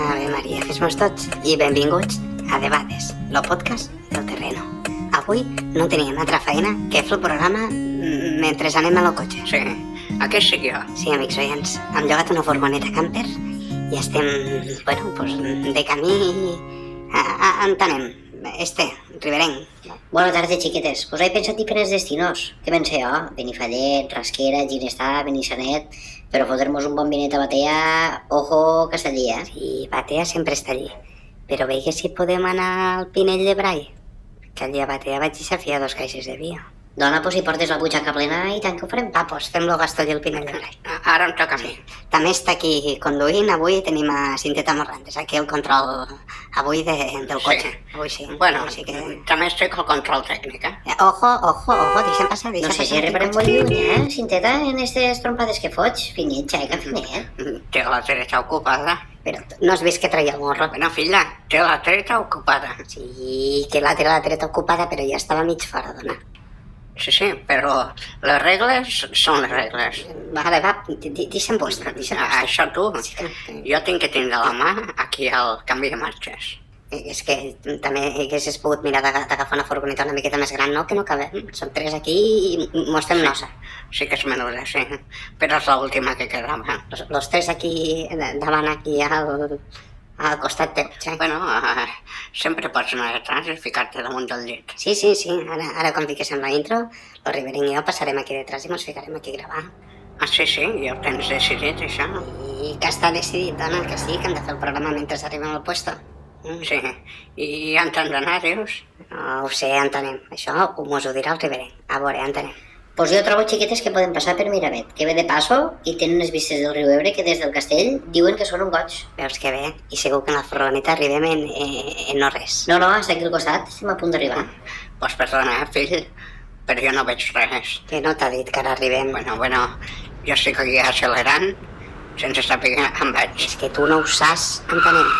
Ave Maria, fes-mos tots i benvinguts a Debades, el podcast del terreno. Avui no teníem altra feina que fer el programa mentre anem al cotxe. Sí, aquest sóc jo. Sí, amics oients, hem llogat una furgoneta camper i estem, de camí a anem. Riberenc. Bona tarda, xiquetes. Pues he pensat diferents destinos. Què pensé jo? Benifallet, Rasquera, Ginestar, Benissanet... Però fotre-nos un bon vinet a Batea, ojo, que està allí, eh? Sí, Batea sempre està allí. Però veig si podem anar al Pinell de Brai, que allí a Batea vaig desafiar 2 caixes de vi. Dona, pues si portes la butxaca plena i tant que ho farem. Va, pues fem-lo Gastó i el Pinell de Brai. Ara em toca a mi. També està aquí conduint. Avui tenim a Cinteta Morrantes, aquí el control avui del cotxe. Avui sí. Bueno, sí que... també estic al control tècnic, eh? Ojo, deixa'm passar, No sé si arribarem molt lluny, eh? Cinteta, en aquestes trompades que fots, finet, xaica, finet. Té la dreta ocupada. Però no has vist que traia el morro? Bueno, filla, té la dreta ocupada. Sí, que la dreta ocupada, però ja estava mig fora, dona. Sí, però les regles són les regles. Vale, va, deixa'm vostre. Això tu, jo tinc que tindre la mà aquí al canvi de marxes. És que també haguessis pogut mirar d'agafar una furgoneta una miqueta més gran, no? Que no cabem. Som 3 aquí i mos fem nosa. Sí que és menuda, sí. Però és l'última que quedava. Los 3 aquí, davant aquí al costat teu. Bueno, sempre pots anar atrás i ficar-te damunt del llit. Sí. Ara quan fiquéssim la intro, el Riberenc i jo passarem aquí detrás i ens ficarem aquí a gravar. Ah, sí, ja ho tens decidit, això? I que està decidit, dona, que sí, que hem de fer el programa mentre arribem al puesto. Sí, i ja en t'han d'anar, dius? No ho sé, entenem. Això mos ho dirà el Riberenc. A veure, entenem. Pues jo trobo, xiquetes, que poden passar per Miravet, que ve de passo i tenen unes vistes del riu Ebre que des del castell diuen que són un goig. Veus que bé? I segur que en la furgoneta arribem en no res. No, està aquí al costat, estem a punt d'arribar. Pues perdona, fill, però jo no veig res. Que no t'ha dit que ara arribem? Bueno, jo estic aquí accelerant sense saber on vaig. És que tu no ho saps, entenem.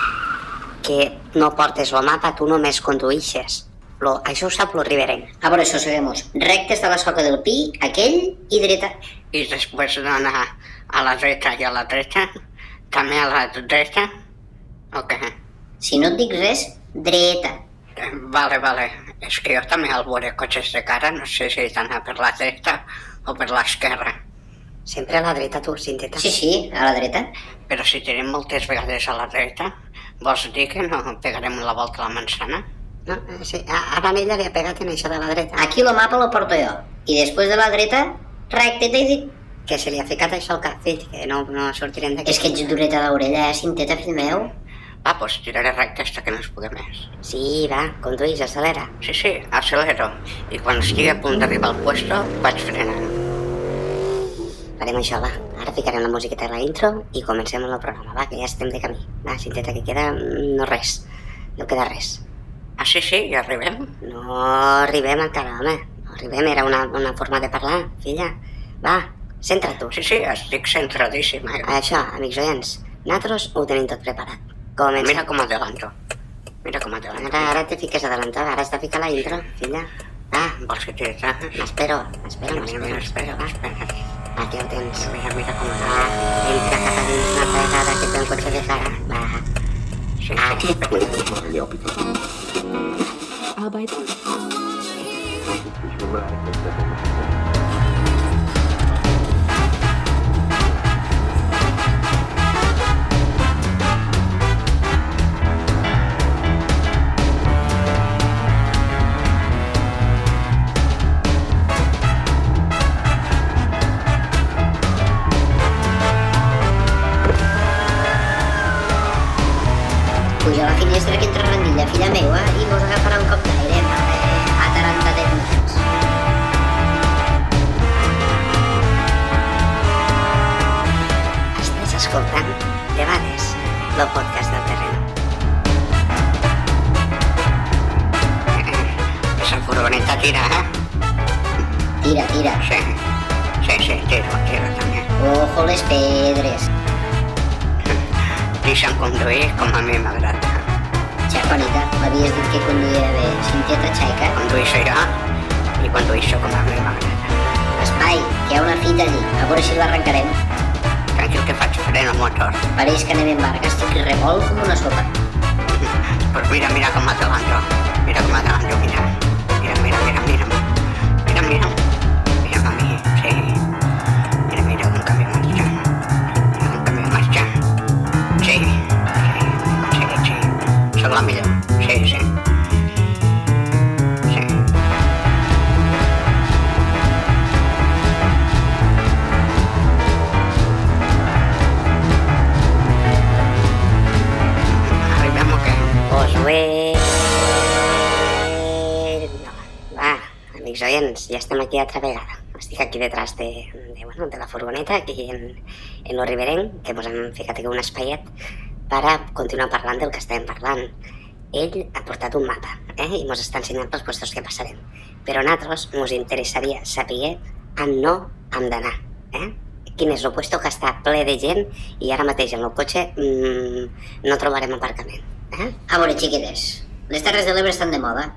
Que no portes el mapa, tu només conduïxes. Això ho sap el Riberenc. A veure, això seguimos. Rectes de la soca del Pi, aquell i dreta. I després d'anar a la dreta i a la dreta, també a la dreta, o què? Si no et dic res, dreta. Vale. És que jo també al veure cotxes de cara no sé si he d'anar per la dreta o per l'esquerra. Sempre a la dreta, tu, Cinteta. Sí, a la dreta. Però si tenim moltes vegades a la dreta, vols dir que no pegarem la volta a la manzana? No, sí, ara ell havia pegat en això de la dreta. Aquí el mapa lo porto jo. I després de la dreta, recte, t'he dit. Que se li ha ficat això al cap, fill, que no sortirem d'aquí. És que ets dureta d'orella, Cinteta, fill meu. Va, pues tiraré recte hasta que no es pugui més. Sí, va, conduïs, acelera. Sí, acelero. I quan estigui a punt d'arribar al puesto, vaig frenant. Farem això, va. Ara ficarem la musiqueta de la intro i comencem el programa, va, que ja estem de camí. Va, Cinteta, que queda no res. No queda res. Ah, sí, ja arribem? No arribem encara, home. No arribem, era una forma de parlar, filla. Va, centra't tu. Sí, estic centradíssima. Això, amics oients, nosaltres ho tenim tot preparat. Comencem. Mira com adelanto. Ara te fiques a adelantar, ara has de ficar la intro, filla. Va. Vols que tiri atrás? M'espero. Espera. Aquí ho tens. Mira com Va, entra cap a dins una altra vegada que té un cotxe de cara. Va. Arbeiten. Puja a la finestra que entra rendilla, filla meua, i mos agafarà un cop d'aire, atarantadets. Estàs escoltant Debades, el podcast del terreno. Esa furgoneta tira, eh? Tira. Sí, tira també. Ojo les pedres. Deixa'm conduir com a mi m'agrada. Xaconita, m'havies dit que conduïa bé. Cinteta, xaica. Condueixo jo i condueixo com a mi m'agrada. Espai, que hi ha una fita allí. A veure si l'arrencarem. aquí el que faig freno motor. Pareix que anem en barca, estic remolt com una sopa. Pues mira com m'atalanto. Mira, mira. Mira a mi, sí. Mira un canvi de marxa. Sí. Soc la millor, sí. Arribem o què? Pues bé... Va, amics oients, ja estem aquí altra vegada. Estic aquí detrás de la furgoneta, aquí en lo riberenc, que mos hem ficat aquí un espaiet per a continuar parlant del que estàvem parlant. Ell ha portat un mapa, i mos està ensenyant pels puestos que passarem. Però a nosaltres mos interessaria saber on no hem d'anar, Quin és el puesto que està ple de gent i ara mateix en el cotxe no trobarem aparcament, A veure, xiquetes, les Terres de l'Ebre estan de moda,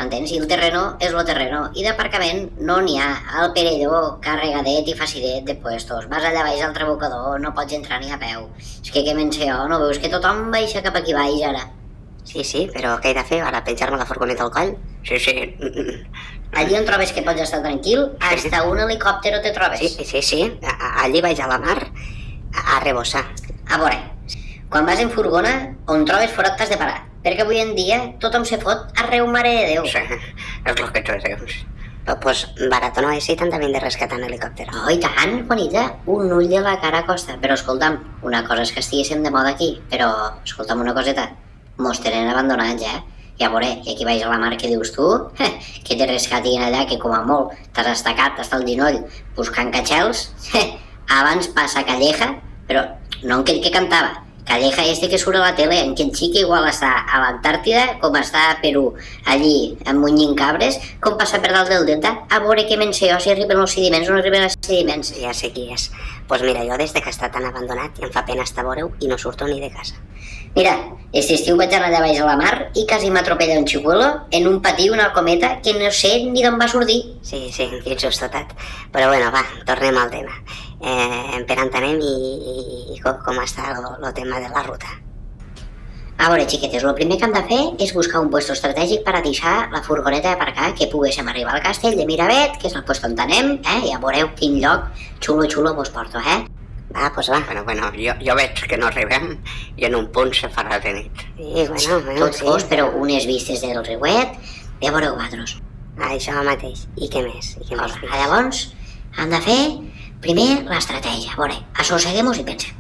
entens? I el terreno és el terreno, i d'aparcament no n'hi ha. Al Perelló, carregadet i facidet de puestos. Vas allà baix al Trebocador, no pots entrar ni a peu. És que què me'n sé jo, no veus que tothom baixa cap aquí baix ara? Sí, però què he de fer? Ara penjar-me la furgoneta al coll? Sí. Allí on trobes que pots estar tranquil, hasta un helicòptero te trobes. Sí. Allí vaig a la mar a rebossar. A veure, quan vas en furgona, on trobes forat t'has de parar. Perquè avui en dia tothom se fot arreu, mare de Déu. Sí, és el que tu dius. Pues barato no és i tant també de rescatar en helicòpter. Oh, i tant, Juanita, un ull de la cara costa. Però escolta'm, una cosa és que estiguéssim de moda aquí, però escolta'm una coseta, mos tenen abandonats, I a veure, i aquí baix a la mar, què dius tu? Que te rescatin allà, que com a molt t'has estacat hasta el ginoll buscant catxels? Abans passa Calleja, però no en aquell que cantava. Calleja que surt a la tele, en aquell xic igual està a l'Antàrtida, com està a Perú, allí, munyint cabres, com passa per dalt del delta, a veure què me'n sé jo, si arriben els sediments o no arriben els sediments. Ja sé qui és. Pues mira, jo des de que està tan abandonat ja em fa pena estar a veure-ho i no surto ni de casa. Mira, aquest estiu vaig anar allà baix a la mar i quasi m'atropella un xicuelo en un patí, una cometa, que no sé ni d'on va sortir. Sí, que injustotat. Però bueno, va, tornem al tema. Per on anem i com està el tema de la ruta? A veure, xiquetes, el primer que hem de fer és buscar un puesto estratègic per a deixar la furgoneta d'aparcar, que poguéssim arribar al castell de Miravet, que és el puesto on anem, i ja veureu quin lloc xulo vos porto, Va, pues va. Bueno, jo veig que no arribem i en un punt se farà de nit. Sí, bueno, Tot sí. fos, però unes vistes del riuet, ja veureu vosaltres. Això mateix. I què més? Llavors, hem de fer primer l'estratègia. A veure, assosseguem-nos i pensem.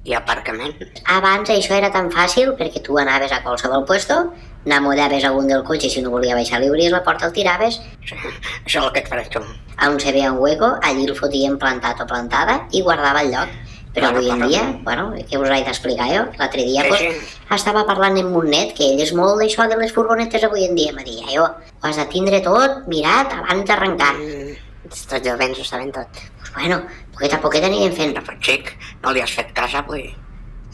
I aparcament? Abans això era tan fàcil perquè tu anaves a qualsevol puesto, n'amollaves a un del cotxe, si no volia baixar li obries la porta, el tiraves, Sí, això és el que et faré tu. on se veia un hueco, allí el fotien plantat o plantada i guardava el lloc. Però avui en dia, bueno, què us he d'explicar jo? L'altre dia Sí. estava parlant amb un net, que ell és molt d'això de les furgonetes avui en dia, em deia, ho has de tindre tot mirat abans d'arrencar. Tots jovens ho saben tot. Pues bueno, poquet a poquet anirem fent. Però, xic, no li has fet cas avui?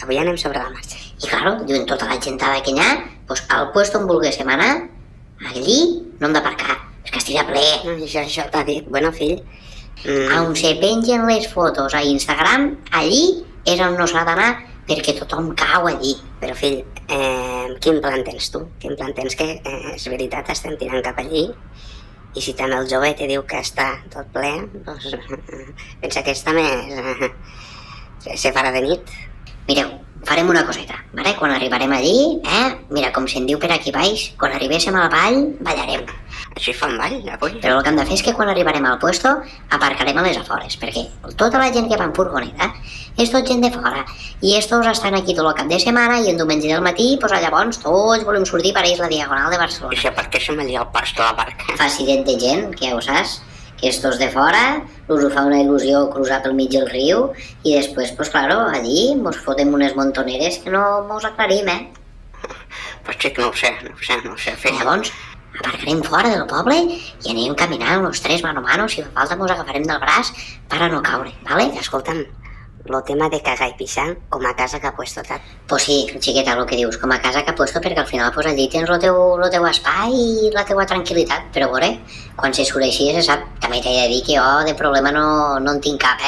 Avui anem sobre la marxa. I claro, diuen tota la gentada que n'hi ha, pues al puesto on volguéssim anar, allí no hem d'aparcar, és que estirà ple. Això t'ha dit. Bueno, fill, On se pengen les fotos a Instagram, allí és on no s'ha d'anar perquè tothom cau allí. però fill, quin plan tens tu? Quin plan tens que, és veritat, estem tirant cap allí? I si també el jove te diu que està tot ple, doncs pensa que està més... se farà de nit. Mireu, farem una coseta, vale? Quan arribarem allí, mira, com se'n diu per aquí baix, quan arribéssim a la vall, ballarem. Així fan ball, avui? Però el que hem de fer és que quan arribarem al puesto, aparcarem a les afores, perquè tota la gent que va en furgoneta és tot gent de fora, i estos estan aquí tot el cap de setmana, i en diumenge del matí, doncs llavors tots volem sortir per a la Diagonal de I Barcelona. si aparquéssim allà al pas de la barca? Facilet de gent, que ja ho saps, que estos de fora us fa una il·lusió cruzar pel mig del riu i després, pues claro, allí mos fotem unes montoneres que no mos aclarim, Pues xic, no ho sé, fill. Llavors, aparcarem fora del poble i anirem caminant uns 3 mano a mano, si fa falta mos agafarem del braç per a no caure, vale? Escolta'm, lo tema de cagar i pixar com a casa que ha puesto Tat. Pues sí, xiqueta, el que dius, com a casa que ha puesto, perquè al final pues, allí tens el teu espai i la teua tranquil·litat, però veure, quan se surt així se sap, també t'he de dir que jo de problema no en tinc cap,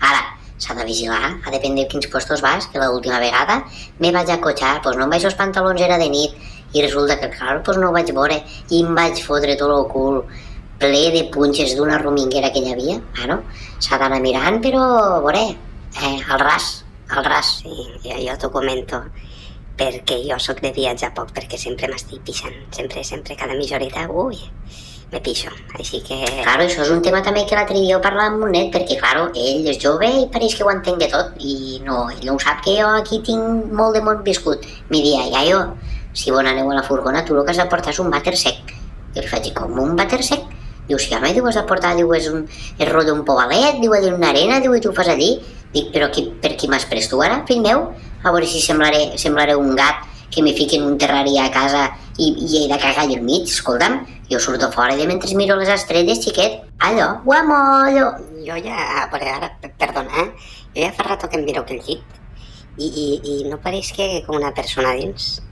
Ara, s'ha de vigilar, ha de dependre de quins puestos vas, que l'última vegada me vaig acotxar, pues no em vaig els pantalons, era de nit, i resulta que, clar, pues no ho vaig veure, i em vaig fotre tot el cul ple de punxes d'una rominguera que hi havia. Bueno, s'ha d'anar mirant, però, a veure, al ras. Sí, jo t'ho comento perquè jo sóc de viatjar poc, perquè sempre m'estic pixant, sempre, cada mitja horeta, me pixo, així que... Claro, això és un tema també que l'altre dia ho parlàvem amb un net, perquè, claro, ell és jove i pareix que ho entengui tot, i no, ell no ho sap que jo aquí tinc molt de món viscut. Mi dia, iaio, si bon aneu a la furgona, tu el que has de portar és un vàter sec. Jo li faig, com un vàter sec? Diu, sí, home, diu, has de portar, diu, és rotllo un povalet, diu, una arena, diu, i tu ho fas allí. Dic, però per qui m'has pres tu ara, fill meu? A veure si semblaré un gat que me fiquen un terrari a casa i he de cagar allà al mig, escolta'm. Jo surto fora i mentre miro les estrelles, xiquet, allò, guamollo. Jo ja, ara, perdona, jo ja fa rato que em miro aquell llit i no pareix que com una persona dins.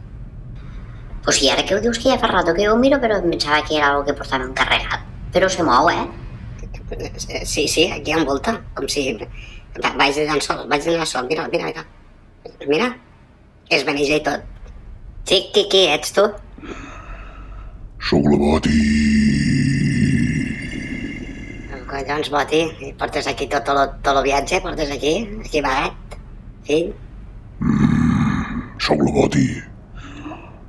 Pues sí, ara que ho dius que ja fa rato que ho miro, però em pensava que era algo que portava encarregat. Però se mou, Sí, aquí envolta, com si... Vaig anar sol, mira. Mira, es beneja i tot. Sí, qui ets tu? Sóc la Boti. Collons, Boti, portes aquí tot el viatge, portes aquí vagat, fill. Sóc la Boti.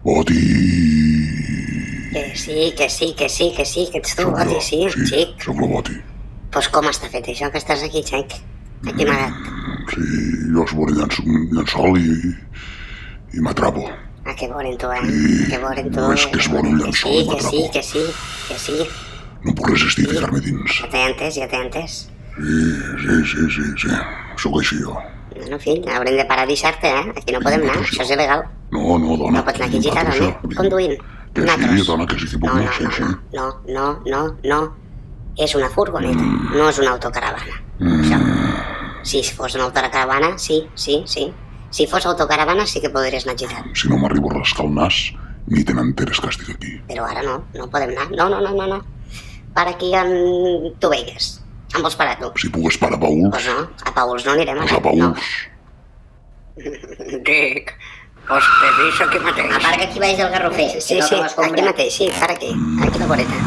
Boti. Que sí, que ets tu, Boti, sí, xic. Sóc la Boti. Doncs com està fet això, que estàs aquí, xic? Aquí amagat. Sí, jo es veure llençol i m'atrapo. Que volen tu, Sí, que volen tu. no és que es vol un llençol i m'atrapo. Que sí. No puc resistir a ficar-me dins. Ja t'he entès. Sí. Sóc així, jo. No, fill, haurem de parar d'aixar-te, Aquí no podem anar, això és il·legal. No, dona. No pots anar aquí gitat, conduint. Que sí, dona, que sí que puc anar, sí. No. És una furgoneta, no és una autocaravana. Això. Si fos una autocaravana, sí. Si fos autocaravana sí que podries anar gitat. Si no m'arribo a rascar el nas, ni te n'enteres que estic aquí. Però ara no podem anar. No. Para aquí on tu veigues. On vols parar tu? Si pogués parar a Pauls... Pues no, a Pauls no anirem. Pues a Pauls. Dic, pues te dic aquí mateix. Aparca aquí baix del garrofer. Sí, aquí mateix, sí, para aquí la voreta.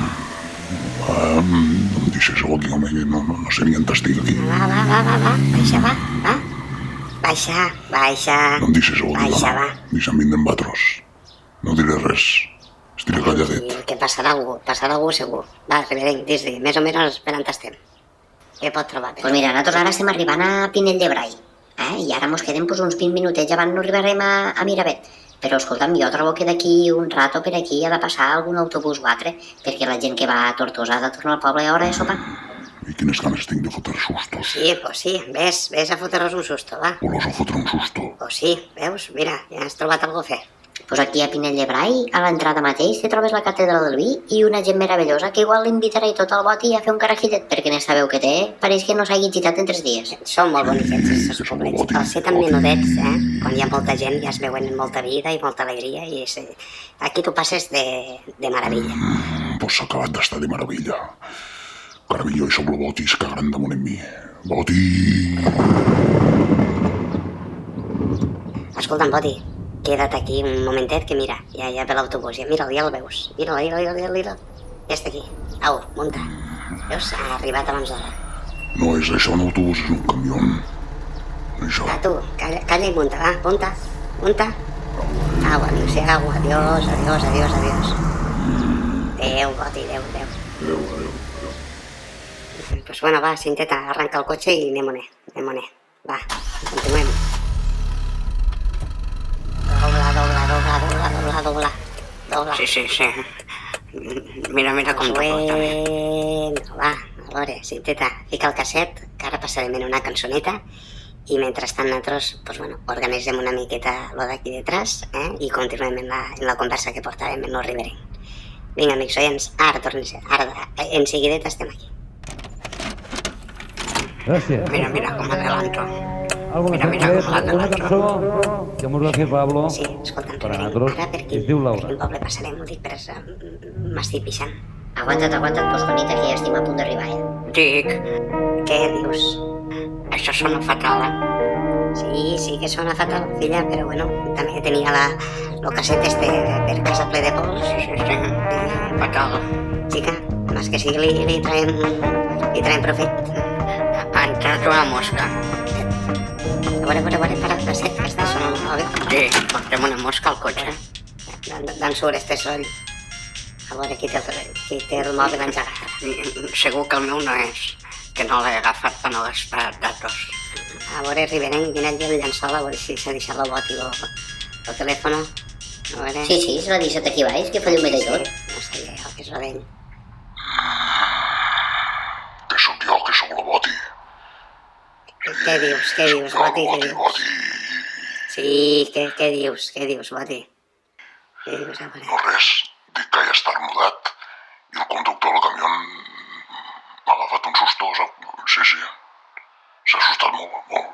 No em deixes aquí, home, no sé ni on estic aquí. Va, baixa. No em deixes aquí, Baixa, va. Deixa'm vindre amb batros. No diré res. Estiré calladet. Que passarà algú segur. Va, Riberenc, dis-li, més o menys per on estem. Què pot trobar? Pues mira, nosaltres ara estem arribant a Pinell de Brai, i ara mos queden uns 20 minutets abans no arribarem a Miravet. Però escolta'm, jo trobo que d'aquí un rato per aquí ha de passar algun autobús o altre, perquè la gent que va a Tortosa ha de tornar al poble a hora de sopar. I quines ganes tinc de fotre sustos. Sí, pues sí, ves a fotre'ls un susto, va. Vols a fotre un susto? Pues sí, veus, mira, ja has trobat algú a fer. Pues aquí a Pinell de Brai, a l'entrada mateix, te trobes la catedral del vi i una gent meravellosa que igual l'invitarà i tot el Boti a fer un carajillet, perquè n'esta veu que té, pareix que no s'hagi gitat en 3 dies. Són molt boniquets, aquests poblets. Al ser tan menudets, quan hi ha molta gent ja es veuen molta vida i molta alegria i aquí tu passes de meravella. Pues s'ha acabat d'estar de meravella. Caram, jo sóc la Boti, és que gran damunt en mi. Boti! Escolta'm, Boti, queda't aquí un momentet que mira, ja ve l'autobús, ja el veus. Mira. Ja està aquí. Au, munta. Veus? Ha arribat abans d'hora. No és això un autobús, és un camió. Això. Va, tu, calla i munta, va, munta. Au, adiós. Adéu, Boti, adéu. Pues bueno, va, Cinteta, arranca el cotxe i anem-on. Va, continuem. Dobla. Sí. Mira com te porta. Bueno, va, a veure, Cinteta, fica el casset, que ara passarem en una cançoneta i mentrestant nosaltres, pues bueno, organitzem una miqueta lo d'aquí detrás i continuem en la conversa que portarem en el Riberenc. Vinga, amics oients, ara en seguideta estem aquí. Gràcies. Mira com adelanto. Mira, mira com l'ha de una la cançó que mos va fer Pablo. Sí, escolta'm, Per a Riberenc, nosaltres, ara per es diu Laura. quin poble passarem? Ho dic per... M'estic pixant. Aguanta't, pues, Juanita, que ja estem a punt d'arribar, ja. Dic, Què dius? això sona fatal, eh? Sí que sona fatal, filla, però bueno, també tenia lo casset este per casa ple de pols. Sí, fatal. Xica, més que sigui li traiem profit. Ha entrat una mosca. A veure, para el casset que està sonant el mòbil. Sí, portem una mosca al cotxe. D'on surt este soroll? A veure, qui té el mòbil engegat. Segur que el meu no és, que no l'he agafat per no gastar datos. A veure, Riberenc, vine allí al llençol, a veure si s'ha deixat el bot i el telèfon. A veure... Sí, se l'ha deixat aquí baix, que fa llumeta i tot. No sé el que és rodell. Que sóc jo, que sóc la Boti. Què dius, Boti? Boti. Sí, què dius, Boti? Què dius, a veure? No res, dic que ja està mudat i el conductor del camió m'ha agafat un susto, sí. S'ha assustat molt.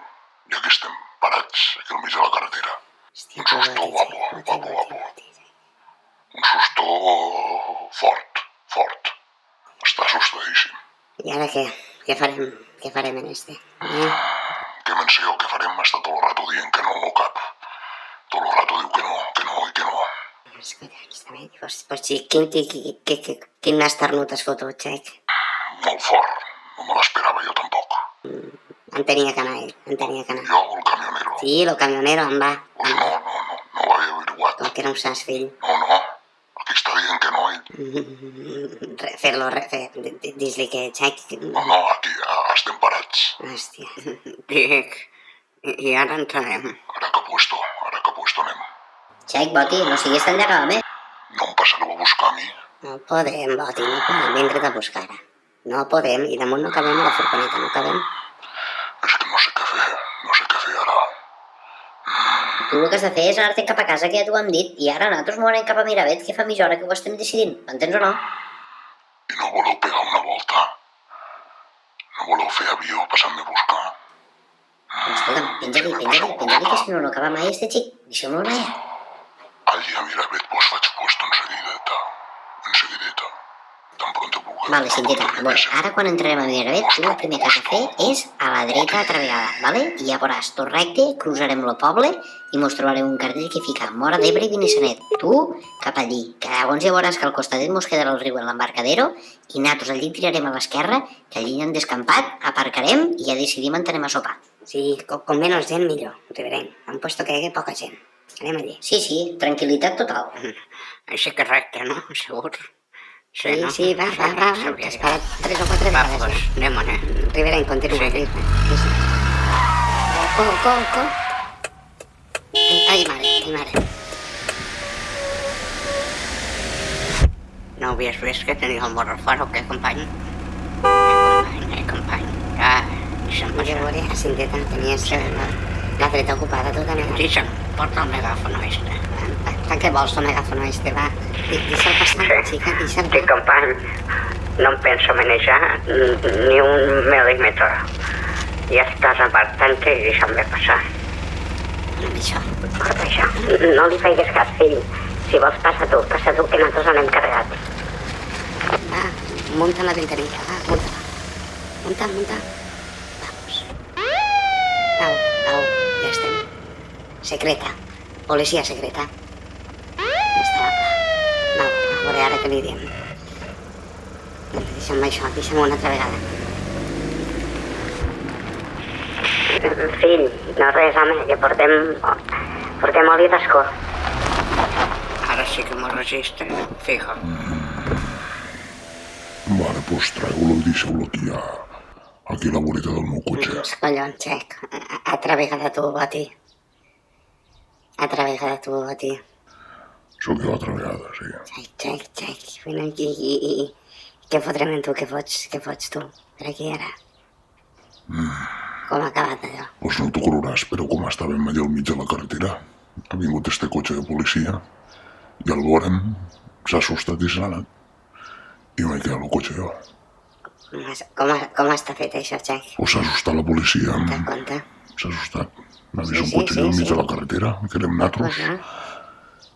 I aquí estem, parats, aquí al mig de la carretera. Hòstia, Un susto guapo. Un susto fort. Està assustadíssim. I ara què? Què farem en este? Què me'n sé jo, què farem? Està tot el rato dient que no cap. Tot el rato diu que no. Collons, també. Pues sí, quin esternut has fotut, Xec? Molt fort. No me l'esperava jo tampoc. En tenia que anar ell, Jo, el camionero. Sí, lo camionero, en va. Pues no ho havia averiguat. Com que no ho saps, fill. No. Aquí està dient que no, ell. Dis-li que, Xec... No, aquí estem parats. Hòstia. Dic, i ara entrarem. Ara que puesto anem. Xec, Boti, no siguis tan llegam, No em passareu a buscar a mi. No podem, Boti, no podem vindre't a buscar ara. No podem, i damunt no cabem a la furgoneta, no cabem. És que no sé què fer ara. Tu el que has de fer és anar-te'n cap a casa, que ja t'ho hem dit, i ara nosaltres m'ho anem cap a Miravet, que fa mitja hora que ho estem decidint. M'entens o no? I no voleu pegar una volta? No voleu fer avió passant-me a buscar? Escolta'm, penja-li, que si no acaba mai este xic. Deixeu-lo anar ja. Allí a Miravet vos faig puesto enseguideta. Tan pronto puc. Vale, Cinteta, amor, ara quan entrarem a Miravet, tu el primer que has de fer és a la dreta travegada, vale? I ja veuràs, tot recte, cruzarem el poble i mos trobarem un cartell que fica Mora d'Ebre i Binissanet. Tu, cap allí, que llavors ja veuràs que al costadet mos quedarà el riu en l'embarcadero i nosaltres allí tirarem a l'esquerra, que allí han descampat, aparcarem i ja decidim on anem a sopar. Sí, com menys gent millor, Riberenc. Han puesto que hi hagi poca gent. Anem allí. Sí, tranquil·litat total. Així que recte, no? Segur. Sí, va. Has parat 3 o 4 Va, vegades. pues, anem. Riberenc, continua. Sí. Co. Ai, mare. No havies vist que tenia el morro fora o què, company? Company. Deixa'm Jo passar. veuré, a Cinteta, tenies la dreta ocupada tu també. Deixa'm, porta el megàfono, este. Per què vols el megàfono este, va? Deixa'l passar, xica, deixa'l Sí, company, no em penso manejar ni un mil·límetre. Ja estàs apartant-te i deixa'm-me passar. No, això. Porta això. No li faigues cas, fill. Si vols, passa tu, que nosaltres anem carregats. Va, munta la ventanilla, va, munta. Vamos. Au, ja estem. Secreta, policia secreta. Està va, a veure ara què li diem. Deixa'm una altra vegada. Fill, no res, home, que portem oli d'escó. Ara sí que m'ho registre, fijo. Vale, pues traigo-lo i deixeu-lo aquí a la voreta del meu cotxe. Collons, Xec. Altra vegada tu, Boti. Sóc jo altra vegada, sí. Xec. Vine aquí i què fotrem en tu? Què fots tu? Per aquí ara. Com ha acabat allò? Pues no t'ho creuràs, però com estàvem allà al mig de la carretera, ha vingut este cotxe de policia i al veure'm s'ha assustat i s'ha anat. I m'he quedat el cotxe jo. Com està fet això, Xec? Pues s'ha assustat la policia Te'n compte? s'ha assustat. M'ha vist un cotxe al mig de la carretera, que érem natros,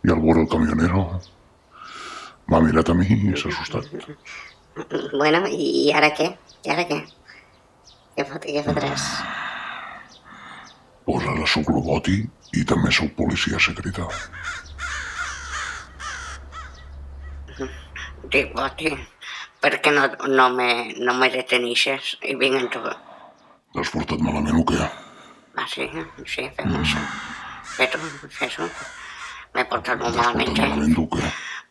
i al vora el camionero m'ha mirat a mi i s'ha assustat. Bueno, i ara què? I ara què? Què fotràs? Pues ara sóc Loboti i també sóc policia secreta. Dic, Boti, per què no me detenixes i vinc amb tu? T'has portat malament o què? Ah, sí, fem això. Fes-ho. M'he portat molt T'has malament, portat malament o què?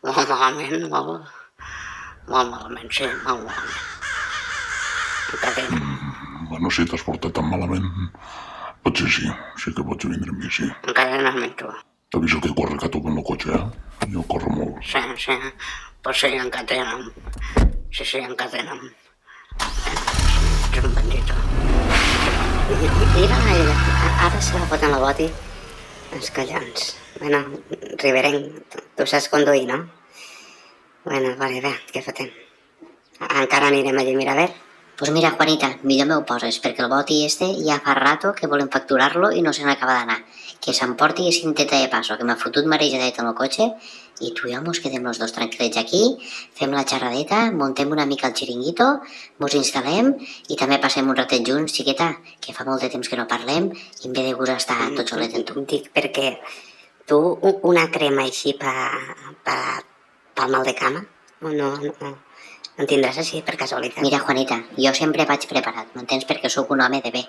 Molt malament, molt malament, sí, molt malament. Encadena. Bueno, si t'has portat tan malament, potser sí que pots vindre amb mi, sí. Encadena'm amb tu. T'aviso que corre que tu amb el cotxe, eh? Jo corro molt. Sí, pues sí, encadena'm. Sí, encadena'm. Ets un bandito. Mira ella, ara se la foten la Boti. Els collons. Bueno, Riberenc, tu saps conduir, no? Bueno, vale, bé, què fotem? Encara anirem allí a Miravet? Pues mira, Juanita, millor m'ho poses, perquè el Boti ja fa rato que volem facturar-lo i no se n'acaba d'anar. Que s'emporti i cinteta de passo, que m'ha fotut marejadet en el cotxe, i tu i jo mos quedem los dos tranquil·lets aquí, fem la xerradeta, montem una mica el xiringuito, mos instal·lem i també passem un ratet junts, xiqueta, que fa molt de temps que no parlem i em ve de gust estar tot solet amb tu. Dic, perquè tu una crema així pel mal de cama? No en tindràs així per casualitat? Mira, Juanita, jo sempre vaig preparat, m'entens? Perquè sóc un home de bé.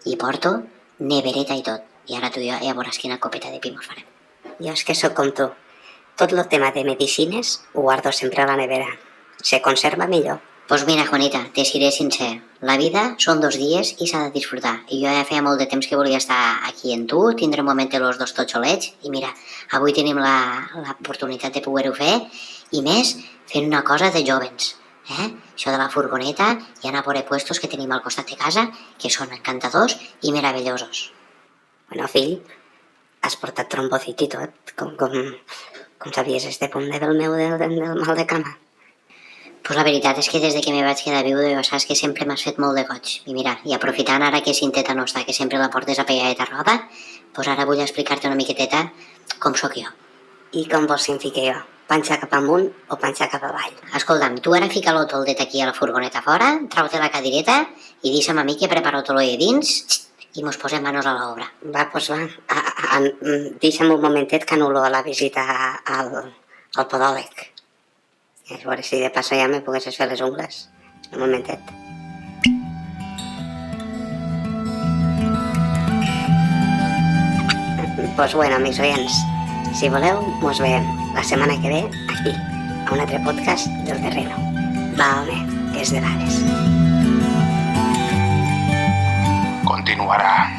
I porto nevereta i tot. I ara tu i jo ja veuràs quina copeta de pi mos farem. Jo és que sóc com tu. Tot el tema de medicines ho guardo sempre a la nevera. Se conserva millor. Pues mira, Juanita, te seré sincer. La vida són 2 dies i s'ha de disfrutar. I jo ja feia molt de temps que volia estar aquí en tu, tindre un moment los dos tots solets, i mira, avui tenim l'oportunitat de poder-ho fer, i més fent una cosa de jovens. Això de la furgoneta i anar a veure puestos que tenim al costat de casa, que són encantadors i meravellosos. Bueno, fill, has portat trombocit i tot. Com sabies este punt del meu del mal de cama? Pues la veritat és que des de que me vaig quedar viudo ja saps que sempre m'has fet molt de goig. I mira, i aprofitant ara que Cinteta no està, que sempre la portes a pelladeta roda, pues ara vull explicar-te una miqueteta com sóc jo. I com vols que em fique jo? Panxa cap amunt o panxa cap avall? Escolta'm, tu ara fica l'otoldet aquí a la furgoneta fora, trau-te la cadireta i deixa'm a mi que preparo tot l'oll dins i mos posem manos a l'obra. Va, doncs va. Deixa'm un momentet que anulo la visita al podòleg. A veure si de passo ja me poguessis fer les ungles. Un momentet. Pues bueno, amics oients, si voleu, mos veiem la setmana que ve aquí, a un altre podcast del terreno. Va, home, que és de dades. Continuarà.